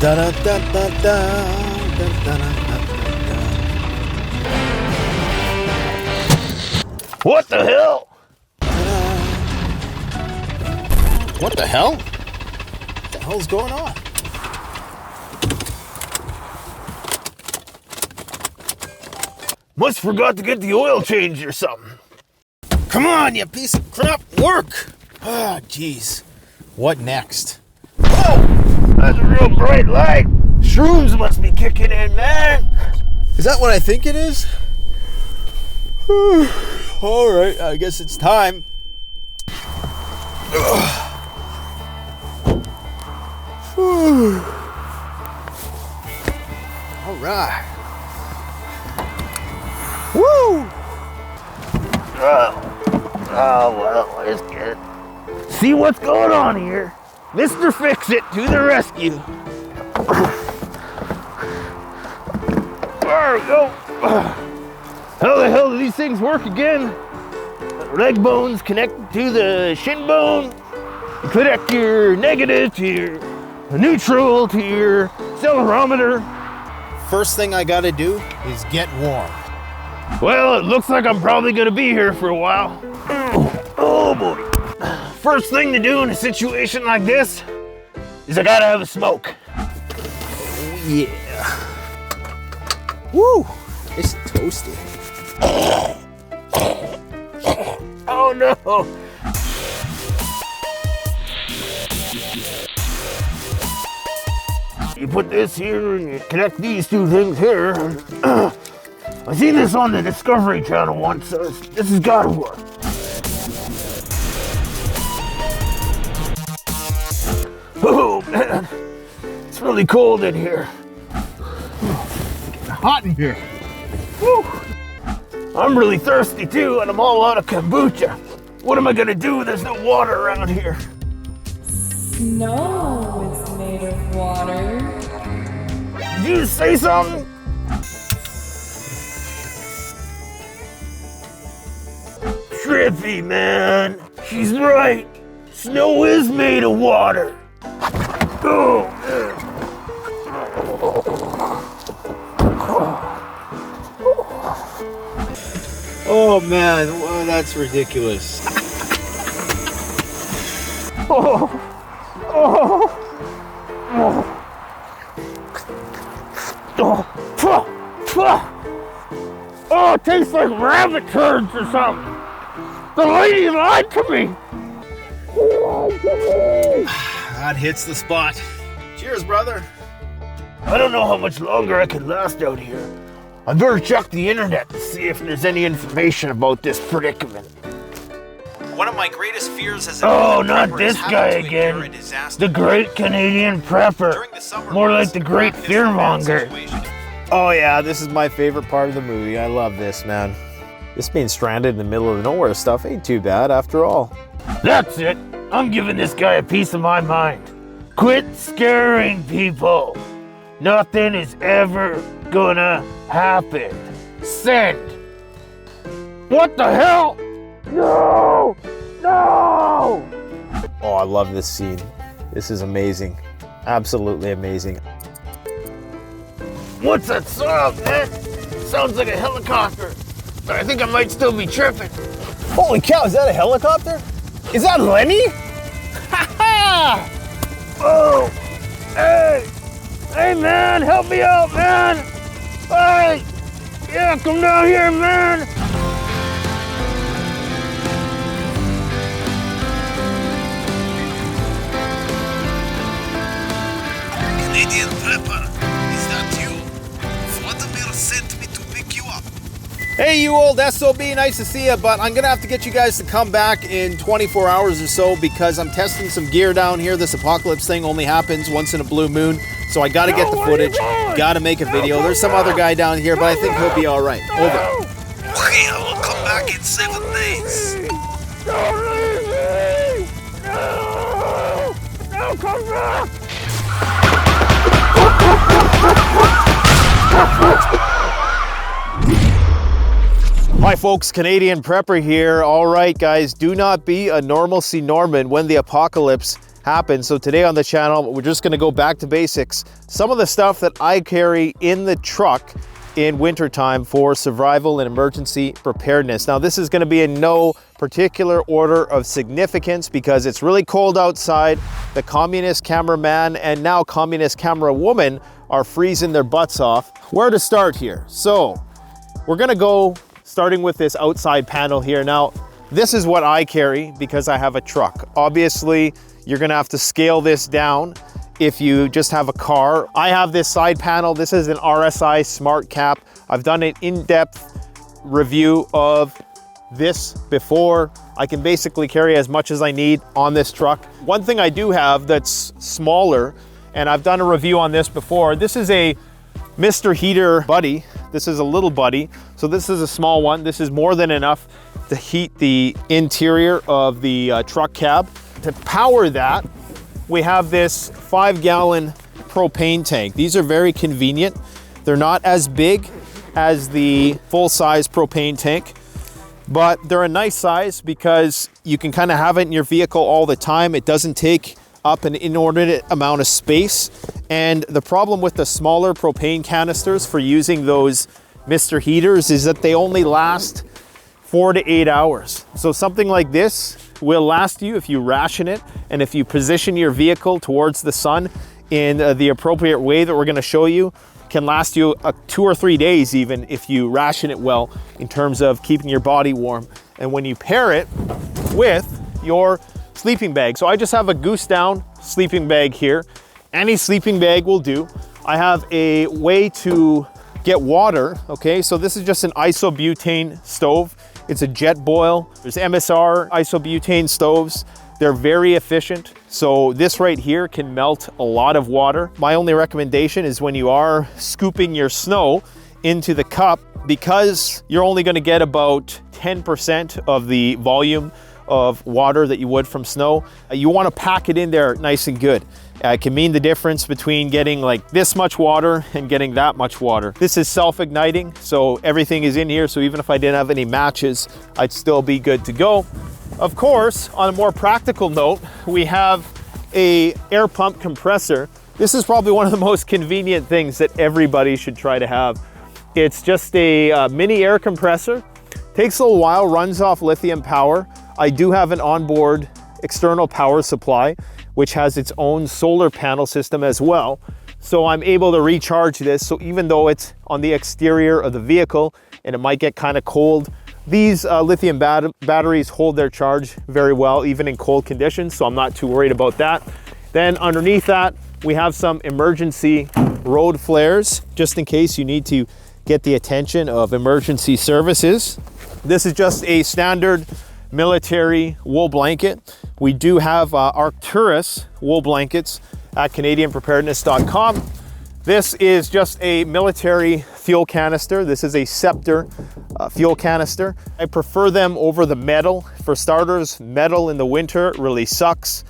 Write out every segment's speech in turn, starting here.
What the hell? What the hell? What the hell's going on? Must forgot to get the oil changed or something. Come on, you piece of crap. Work. Ah, jeez. What next? Oh! That's a real bright light. Shrooms must be kicking in, man. Is that what I think it is? All right, I guess it's time. All right. Woo! Oh, well, let's get it. See what's going on here. Mr. Fix-It to the rescue. There we go. How the hell do these things work again? Leg bones connected to the shin bone. You connect your negative to your neutral to your accelerometer. First thing I gotta do is get warm. Well, it looks like I'm probably gonna be here for a while. Oh boy. First thing to do in a situation like this is I gotta have a smoke. Yeah. Woo! It's toasty. Oh no! You put this here and you connect these two things here. I seen this on the Discovery Channel once, so this has gotta work. Oh man, it's really cold in here. It's hot in here. Woo. I'm really thirsty too, and I'm all out of kombucha. What am I gonna do? There's no water around here. Snow is made of water. Did you say something? Trippy, man. She's right. Snow is made of water. Oh, Oh man, well, that's ridiculous. oh, oh, oh, oh, it tastes like rabbit turds or something. The lady lied to me. That hits the spot. Cheers, brother. I don't know how much longer I can last out here. I better check the internet to see if there's any information about this predicament. One of my greatest fears as Oh, not this guy again. The great Canadian prepper. More like the great fearmonger. Oh yeah, this is my favorite part of the movie. I love this, man. This being stranded in the middle of nowhere stuff ain't too bad after all. That's it. I'm giving this guy a piece of my mind. Quit scaring people. Nothing is ever gonna happen. Send. What the hell? No! No! Oh, I love this scene. This is amazing. Absolutely amazing. What's that sound, man? Sounds like a helicopter. But I think I might still be tripping. Holy cow, is that a helicopter? Is that Lenny? Ha ha! Oh! Hey! Hey, man! Help me out, man! Hey! Yeah, come down here, man! Canadian prepper, is that you? Vladimir sent me to pick you up. Hey, you old SOB, nice to see you, but I'm gonna have to get you guys to come back in 24 hours or so because I'm testing some gear down here. This apocalypse thing only happens once in a blue moon, so I gotta get the footage, gotta make a video. There's some other guy down here, but I think he'll be all right. Over. Okay, I will come back in 7 days. Don't leave me! No! No, come back! Hi folks, Canadian Prepper here. All right guys, do not be a normalcy Norman when the apocalypse happen. So today on the channel, we're just gonna go back to basics. Some of the stuff that I carry in the truck in wintertime for survival and emergency preparedness. Now, this is gonna be in no particular order of significance because it's really cold outside. The communist cameraman and now communist camera woman are freezing their butts off. Where to start here? So we're gonna go starting with this outside panel here. Now, this is what I carry because I have a truck. Obviously, you're gonna have to scale this down if you just have a car. I have this side panel. This is an RSI Smart Cap. I've done an in-depth review of this before. I can basically carry as much as I need on this truck. One thing I do have that's smaller, and I've done a review on this before, this is a Mr. Heater Buddy. This is a little buddy. So this is a small one. This is more than enough to heat the interior of the truck cab. To power that, we have this 5-gallon propane tank. These are very convenient. They're not as big as the full-size propane tank, but they're a nice size because you can kind of have it in your vehicle all the time. It doesn't take up an inordinate amount of space. And the problem with the smaller propane canisters for using those Mr. Heaters is that they only last 4 to 8 hours. So something like this will last you if you ration it and if you position your vehicle towards the sun in the appropriate way that we're going to show you, can last you 2 or 3 days even if you ration it well in terms of keeping your body warm. And when you pair it with your sleeping bag. So I just have a goose down sleeping bag here. Any sleeping bag will do. I have a way to get water, okay? So this is just an isobutane stove. It's a jet boil. There's MSR isobutane stoves. They're very efficient. So this right here can melt a lot of water. My only recommendation is when you are scooping your snow into the cup, because you're only gonna get about 10% of the volume of water that you would from snow, you wanna pack it in there nice and good. It can mean the difference between getting like this much water and getting that much water. This is self-igniting, so everything is in here, so even if I didn't have any matches, I'd still be good to go. Of course, on a more practical note, we have a air pump compressor. This is probably one of the most convenient things that everybody should try to have. It's just a mini air compressor. Takes a little while, runs off lithium power. I do have an onboard external power supply, which has its own solar panel system as well. So I'm able to recharge this. So even though it's on the exterior of the vehicle and it might get kind of cold, these lithium batteries hold their charge very well, even in cold conditions. So I'm not too worried about that. Then underneath that, we have some emergency road flares, just in case you need to get the attention of emergency services. This is just a standard military wool blanket. We do have Arcturus wool blankets at CanadianPreparedness.com. This is just a military fuel canister. This is a Scepter fuel canister. I prefer them over the metal. For starters, metal in the winter really sucks.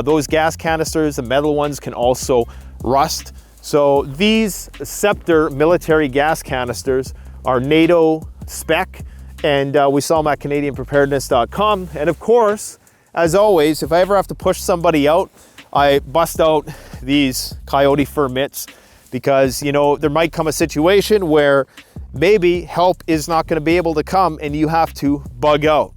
Those gas canisters, the metal ones, can also rust. So these Scepter military gas canisters are NATO spec, and we sell them at CanadianPreparedness.com. And of course, as always, if I ever have to push somebody out, I bust out these coyote fur mitts, because you know there might come a situation where maybe help is not going to be able to come and you have to bug out.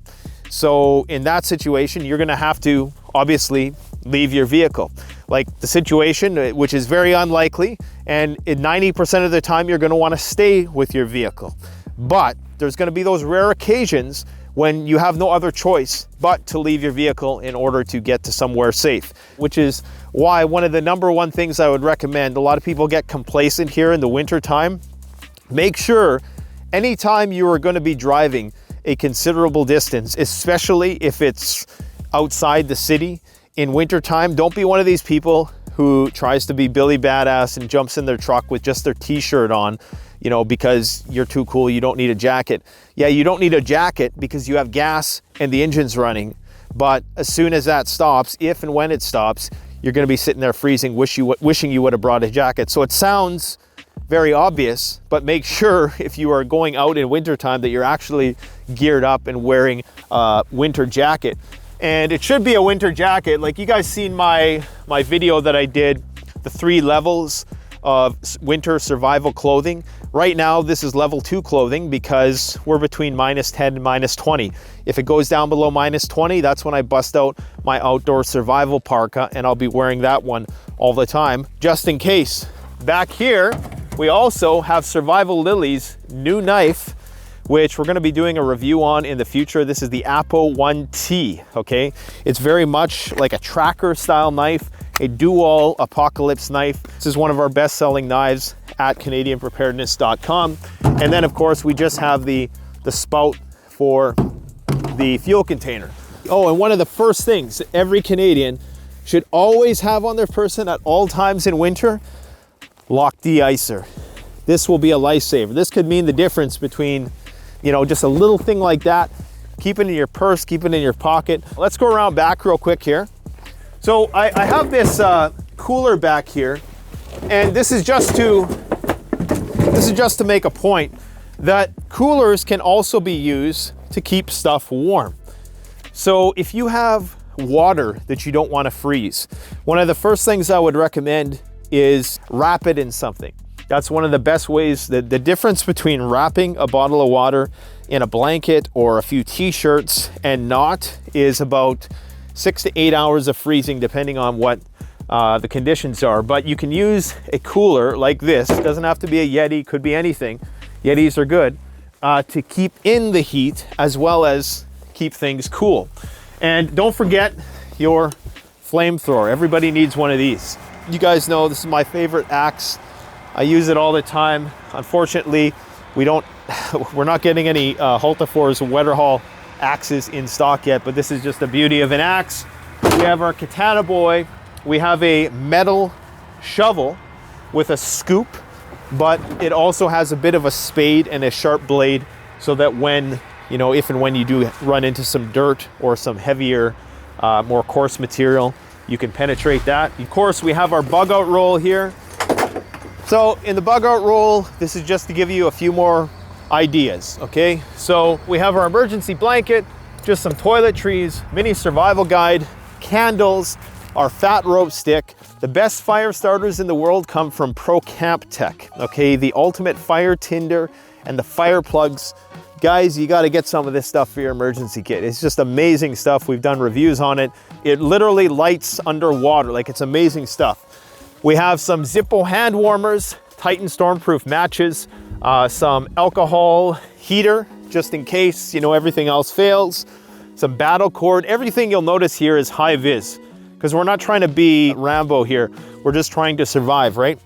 So in that situation, you're going to have to obviously leave your vehicle. Like the situation, which is very unlikely, and in 90% of the time you're going to want to stay with your vehicle. But there's going to be those rare occasions when you have no other choice but to leave your vehicle in order to get to somewhere safe, which is why one of the number one things I would recommend, a lot of people get complacent here in the winter time. Make sure anytime you are going to be driving a considerable distance, especially if it's outside the city in wintertime, don't be one of these people who tries to be Billy Badass and jumps in their truck with just their t-shirt on, you know, because you're too cool, you don't need a jacket. Yeah, you don't need a jacket because you have gas and the engine's running. But as soon as that stops, if and when it stops, you're going to be sitting there freezing, wishing you would have brought a jacket. So it sounds very obvious, but make sure if you are going out in wintertime that you're actually geared up and wearing a winter jacket. And it should be a winter jacket. Like you guys seen my video that I did, the 3 levels of winter survival clothing. Right now, this is level 2 clothing because we're between -10 and -20. If it goes down below -20, that's when I bust out my outdoor survival parka, and I'll be wearing that one all the time, just in case. Back here, we also have Survival Lilly's new knife, which we're going to be doing a review on in the future. This is the Apo 1T, okay? It's very much like a tracker style knife, a dual apocalypse knife. This is one of our best-selling knives at CanadianPreparedness.com. And then, of course, we just have the spout for the fuel container. Oh, and one of the first things every Canadian should always have on their person at all times in winter, lock de-icer. This will be a lifesaver. This could mean the difference between, you know, just a little thing like that. Keep it in your purse, keep it in your pocket. Let's go around back real quick here. So I have this cooler back here, and this is just to make a point that coolers can also be used to keep stuff warm. So if you have water that you don't want to freeze, one of the first things I would recommend is wrap it in something. That's one of the best ways. The difference between wrapping a bottle of water in a blanket or a few t-shirts and not is about 6 to 8 hours of freezing, depending on what the conditions are. But you can use a cooler like this. It doesn't have to be a Yeti, could be anything. Yetis are good to keep in the heat as well as keep things cool. And don't forget your flamethrower. Everybody needs one of these. You guys know this is my favorite axe. I use it all the time. Unfortunately, we're not getting any Hultafors Wetterhall axes in stock yet, but this is just the beauty of an axe. We have our KATANABOY. We have a metal shovel with a scoop, but it also has a bit of a spade and a sharp blade so that when, you know, if and when you do run into some dirt or some heavier, more coarse material, you can penetrate that. Of course, we have our bug out roll here. So in the bug out roll, this is just to give you a few more ideas, okay? So we have our emergency blanket, just some toiletries, mini survival guide, candles, our fat rope stick. The best fire starters in the world come from Pro Camp Tech, okay? The ultimate fire tinder and the fire plugs. Guys, you gotta get some of this stuff for your emergency kit. It's just amazing stuff. We've done reviews on it. It literally lights underwater, like it's amazing stuff. We have some Zippo hand warmers, Titan Stormproof matches, some alcohol heater, just in case, you know, everything else fails, some battle cord. Everything you'll notice here is high vis, because we're not trying to be Rambo here. We're just trying to survive, right?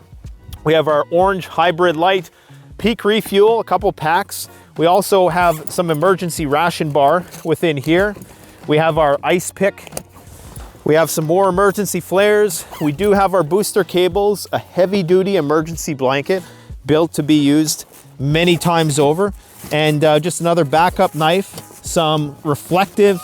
We have our orange hybrid light, peak refuel, a couple packs. We also have some emergency ration bar within here. We have our ice pick. We have some more emergency flares. We do have our booster cables, a heavy duty emergency blanket built to be used many times over, and just another backup knife, some reflective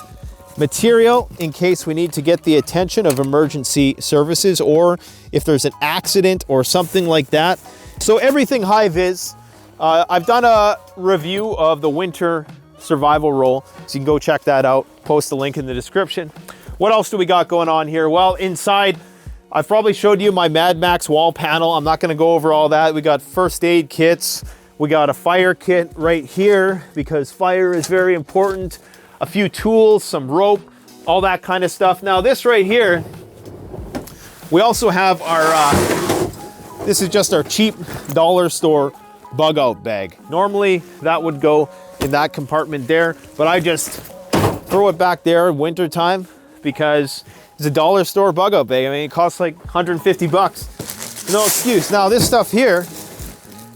material in case we need to get the attention of emergency services or if there's an accident or something like that. So everything high vis. I've done a review of the winter survival roll, so you can go check that out. Post the link in the description. What else do we got going on here? Well, inside, I've probably showed you my Mad Max wall panel. I'm not gonna go over all that. We got first aid kits. We got a fire kit right here because fire is very important. A few tools, some rope, all that kind of stuff. Now this right here, we also have our, this is just our cheap dollar store bug out bag. Normally that would go in that compartment there, but I just throw it back there in winter time because it's a dollar store bug out bag. I mean, it costs like 150 bucks. No excuse. Now this stuff here,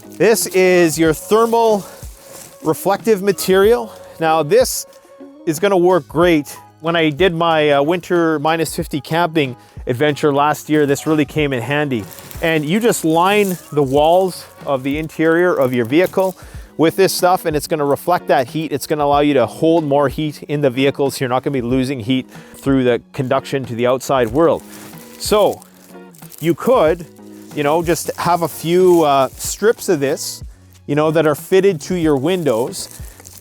this is your thermal reflective material. Now this is gonna work great. When I did my winter -50 camping adventure last year, this really came in handy. And you just line the walls of the interior of your vehicle with this stuff and it's gonna reflect that heat. It's gonna allow you to hold more heat in the vehicle so you're not gonna be losing heat through the conduction to the outside world. So you could, you know, just have a few strips of this, you know, that are fitted to your windows.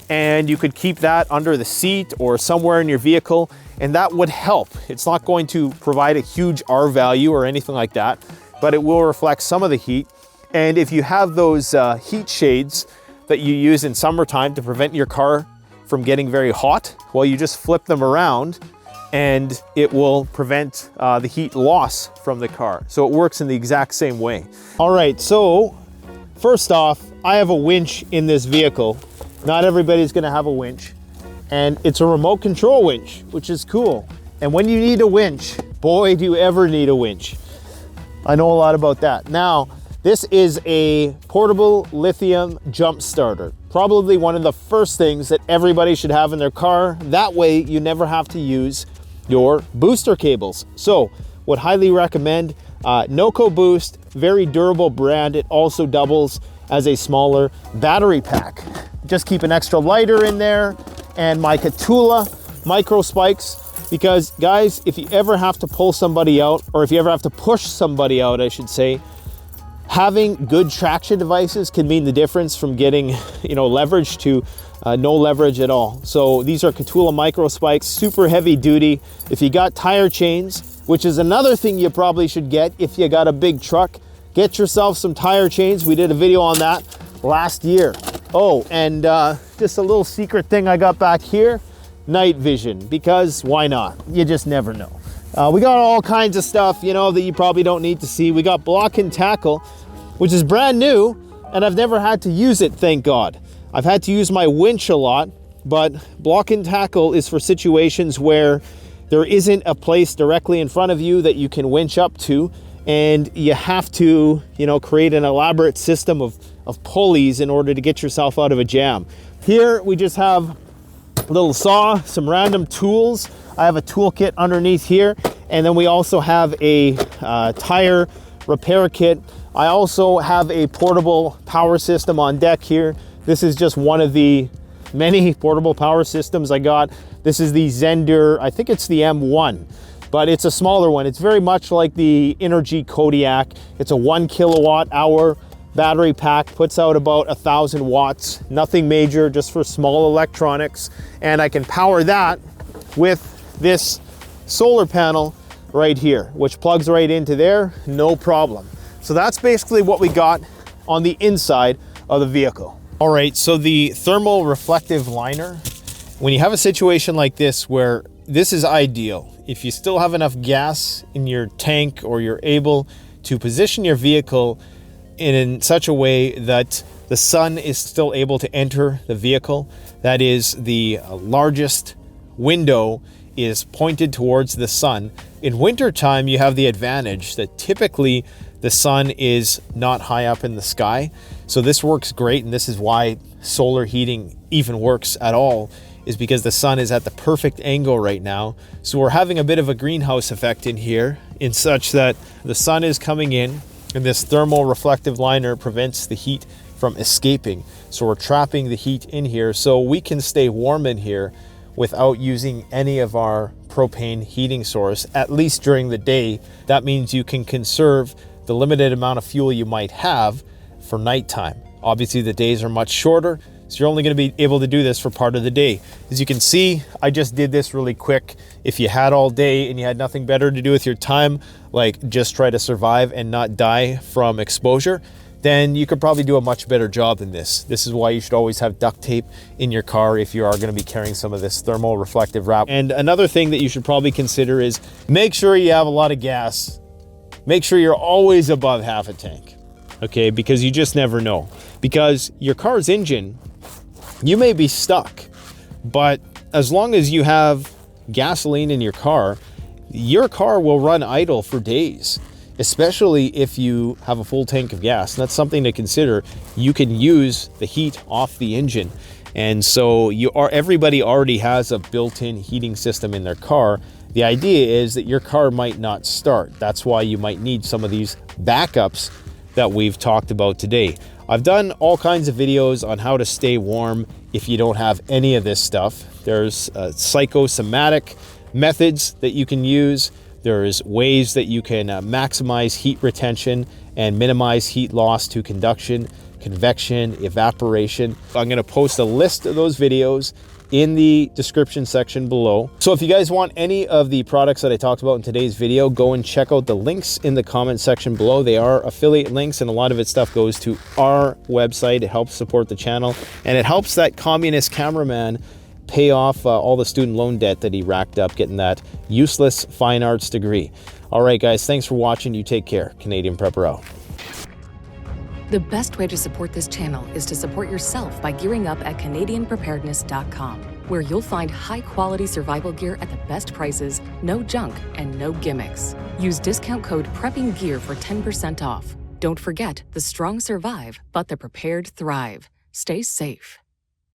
and you could keep that under the seat or somewhere in your vehicle, and that would help. It's not going to provide a huge R value or anything like that, but it will reflect some of the heat. And if you have those heat shades that you use in summertime to prevent your car from getting very hot, well, you just flip them around and it will prevent the heat loss from the car. So it works in the exact same way. All right, so first off, I have a winch in this vehicle. Not everybody's gonna have a winch. And it's a remote control winch, which is cool. And when you need a winch, boy, do you ever need a winch. I know a lot about that. Now, this is a portable lithium jump starter. Probably one of the first things that everybody should have in their car. That way you never have to use your booster cables. So would highly recommend Noco Boost, very durable brand. It also doubles as a smaller battery pack. Just keep an extra lighter in there, and my Catula micro spikes, because guys, if you ever have to pull somebody out, or if you ever have to push somebody out, I should say, having good traction devices can mean the difference from getting, leverage to no leverage at all. So these are Catula micro spikes, super heavy duty. If you got tire chains, which is another thing you probably should get if you got a big truck, get yourself some tire chains. We did a video on that last year. Oh, and just a little secret thing I got back here, night vision, because why not? You just never know. We got all kinds of stuff, that you probably don't need to see. We got block and tackle, which is brand new, and I've never had to use it, thank God. I've had to use my winch a lot, but block and tackle is for situations where there isn't a place directly in front of you that you can winch up to, and you have to, create an elaborate system of pulleys in order to get yourself out of a jam. Here we just have a little saw, some random tools. I have a toolkit underneath here, and then we also have a tire repair kit. I also have a portable power system on deck here. This is just one of the many portable power systems I got. This is the Zender, I think it's the M1, but it's a smaller one. It's very much like the Energy Kodiak. It's a 1 kilowatt hour battery pack, puts out about 1,000 watts, nothing major, just for small electronics. And I can power that with this solar panel right here, which plugs right into there, no problem. So that's basically what we got on the inside of the vehicle. All right, so the thermal reflective liner, when you have a situation like this where this is ideal, if you still have enough gas in your tank, or you're able to position your vehicle in such a way that the sun is still able to enter the vehicle, that is, the largest window is pointed towards the sun. In wintertime, you have the advantage that typically the sun is not high up in the sky. So this works great, and this is why solar heating even works at all, is because the sun is at the perfect angle right now. So we're having a bit of a greenhouse effect in here, in such that the sun is coming in, and this thermal reflective liner prevents the heat from escaping. So we're trapping the heat in here, so we can stay warm in here without using any of our propane heating source, at least during the day. That means you can conserve the limited amount of fuel you might have for nighttime. Obviously the days are much shorter, so you're only going to be able to do this for part of the day. As you can see, I just did this really quick. If you had all day and you had nothing better to do with your time, like just try to survive and not die from exposure, then you could probably do a much better job than this. This is why you should always have duct tape in your car if you are going to be carrying some of this thermal reflective wrap. And another thing that you should probably consider is make sure you have a lot of gas. Make sure you're always above half a tank, okay? Because you just never know. Because your car's engine, you may be stuck, but as long as you have gasoline in your car will run idle for days, especially if you have a full tank of gas. And that's something to consider. You can use the heat off the engine. And so everybody already has a built-in heating system in their car. The idea is that your car might not start. That's why you might need some of these backups that we've talked about today. I've done all kinds of videos on how to stay warm if you don't have any of this stuff. There's psychosomatic methods that you can use. There's ways that you can maximize heat retention and minimize heat loss to conduction. convection, evaporation. I'm gonna post a list of those videos in the description section below. So if you guys want any of the products that I talked about in today's video, go and check out the links in the comment section below. They are affiliate links, and a lot of its stuff goes to our website. It helps support the channel, and it helps that communist cameraman pay off all the student loan debt that he racked up getting that useless fine arts degree. All right, guys, thanks for watching. You take care. Canadian Prepper out. The best way to support this channel is to support yourself by gearing up at CanadianPreparedness.com, where you'll find high-quality survival gear at the best prices, no junk, and no gimmicks. Use discount code PREPPINGGEAR for 10% off. Don't forget, the strong survive, but the prepared thrive. Stay safe.